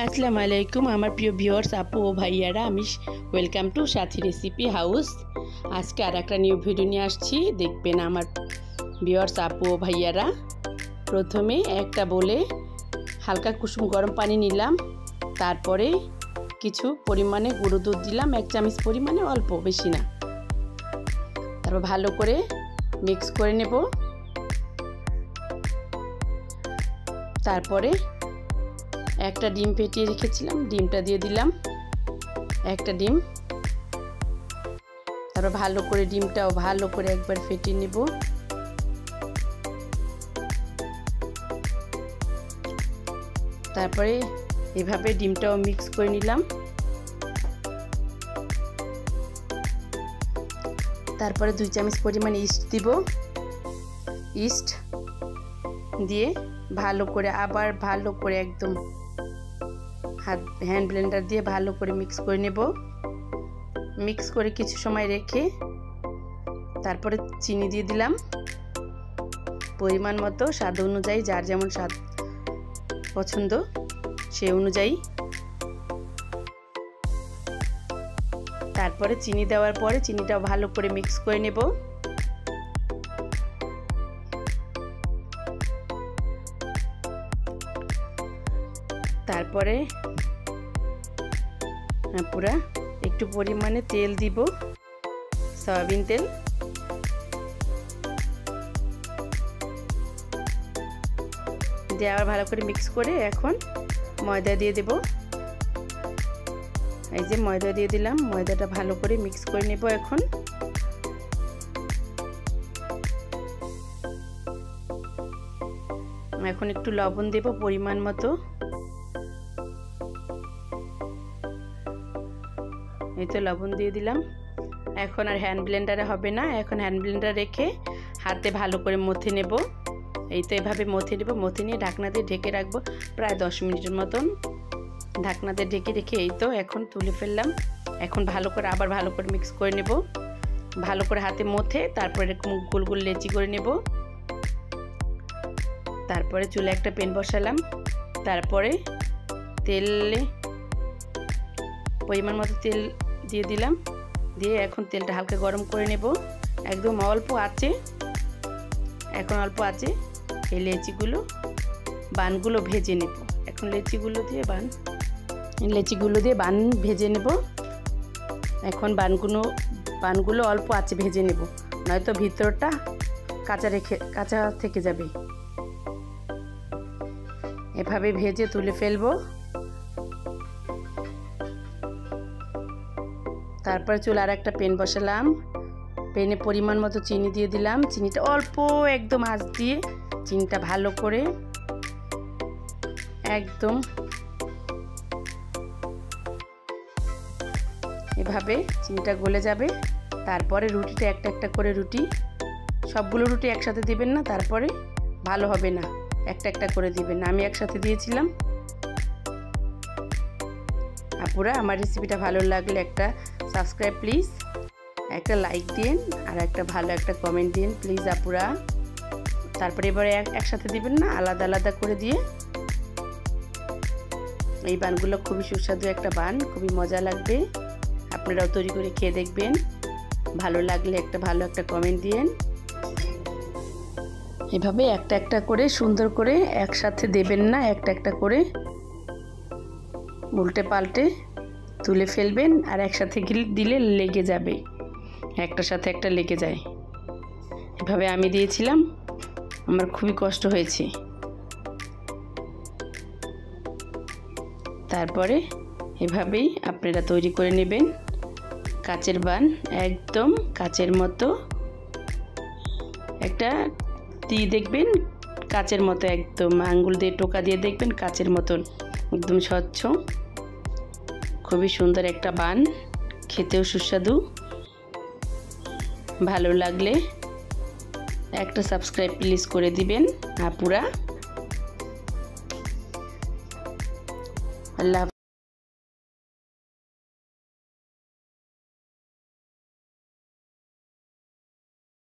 আসসালামু আলাইকুম আমার প্রিয় ভিউয়ার্স আপু ও ভাইয়ারা, আমি welcome to Sathi recipe house. আজকে আর একটা নিউ ভিডিও নিয়ে আসছি, দেখবেন আমার ভিউয়ার্স আপু ও ভাইয়ারা। প্রথমে একটা বলে হালকা কুসুম গরম পানি নিলাম, তারপরে কিছু পরিমাণে গুঁড়ো দুধ দিলাম, 1 চামচ পরিমাণে, অল্প, বেশি না। তারপর ভালো করে মিক্স করে নেব। তারপরে একটা ডিম ফেটিয়ে রেখেছিলাম, ডিমটা দিয়ে দিলাম, একটা ডিম। তারপর ভালো করে ডিমটাও ভালো করে একবার ফেটিয়ে নেব। তারপরে এভাবে ডিমটাও মিক্স করে নিলাম। তারপরে 2 চামচ পরিমাণ ইস্ট দিব। ইস্ট দিয়ে ভালো করে আবার ভালো করে একদম হ্যান্ড ব্লেন্ডার দিয়ে ভালো করে মিক্স করে নেব। মিক্স করে কিছু সময় রেখে তারপরে চিনি দিয়ে দিলাম পরিমাণ মতো, স্বাদ অনুযায়ী, যার যেমন স্বাদ পছন্দ সেই অনুযায়ী। তারপরে চিনি দেওয়ার পরে চিনিটা ভালো করে মিক্স করে নেব। তারপরে পুরা একটু পরিমাণে তেল দিব, সয়াবিন তেল। দিয়ে আবার ভালো করে মিক্স করে এখন ময়দা দিয়ে দেব। এই যে ময়দা দিয়ে দিলাম, ময়দাটা ভালো করে মিক্স করে নেব। এখন একটু লবণ দেব পরিমাণ মতো। এই তো লবণ দিয়ে দিলাম। এখন আর হ্যান্ড ব্লেন্ডারে হবে না, এখন হ্যান্ড ব্লেন্ডার রেখে হাতে ভালো করে মথে নেব। এই তো এভাবে মথে নেব। মথে নিয়ে ঢাকনা দিয়ে ঢেকে রাখবো প্রায় 10 মিনিটের মতন। ঢাকনা দিয়ে ঢেকে রেখে এই তো এখন তুলে ফেললাম। এখন ভালো করে আবার ভালো করে মিক্স করে নেব, ভালো করে হাতে মথে। তারপরে এরকম গোল গোল লেচি করে নেব। তারপরে চুলে একটা প্যান বসালাম। তারপরে তেলে পরিমাণ মতো তেল দিয়ে দিলাম। দিয়ে এখন তেলটা হালকা গরম করে নেব, একদম অল্প আঁচে। এখন অল্প আঁচে এই লেচিগুলো বানগুলো ভেজে নেব। এখন লেচিগুলো দিয়ে বান ভেজে নেব। এখন বানগুলো অল্প আঁচে ভেজে নেব, নয়তো ভিতরটা কাঁচা থেকে যাবে। এভাবে ভেজে তুলে ফেলবো। তারপরে চুলে আর একটা প্যান বসালাম। প্যানে পরিমাণ মতো চিনি দিয়ে দিলাম। চিনিটা অল্প একদম আঁচ দিয়ে চিনিটা ভালো করে একদম এভাবে চিনিটা গলে যাবে। তারপরে রুটিটা একটা একটা করে সবগুলো রুটি একসাথে দিবেন না, তারপরে ভালো হবে না। একটা একটা করে দিবেন। আমি একসাথে দিয়েছিলাম। আপুরা, আমার রেসিপিটা ভালো লাগলে একটা সাবস্ক্রাইব প্লিজ, একটা লাইক দিন, আর একটা ভালো একটা কমেন্ট দিন প্লিজ আপুরা। তারপরে এবারে একসাথে দিবেন না, আলাদা আলাদা করে দিয়ে। এই বানগুলো খুবই সুস্বাদু একটা বান, খুবই মজা লাগবে। আপনারাও তৈরি করে খেয়ে দেখবেন। ভালো লাগলে একটা ভালো একটা কমেন্ট দিন। এভাবে একটা একটা করে সুন্দর করে একসাথে দেবেন না, একটা একটা করে উল্টে পাল্টে তুলে ফেলবেন। আর একসাথে দিলে লেগে যাবে, একটার সাথে একটা লেগে যায়। এভাবে আমি দিয়েছিলাম, আমার খুবই কষ্ট হয়েছে। তারপরে এভাবেই আপনারা তৈরি করে নেবেন কাচের বান, একদম কাচের মতো। একটা দিয়ে দেখবেন কাচের মতো, একদম আঙ্গুল দিয়ে টোকা দিয়ে দেখবেন কাচের মতন, একদম স্বচ্ছ। খুবই সুন্দর একটা বান, খেতেও সুস্বাদু। ভালো লাগলে একটা সাবস্ক্রাইব প্লিজ করে দিবেন আপুরা। আল্লাহ।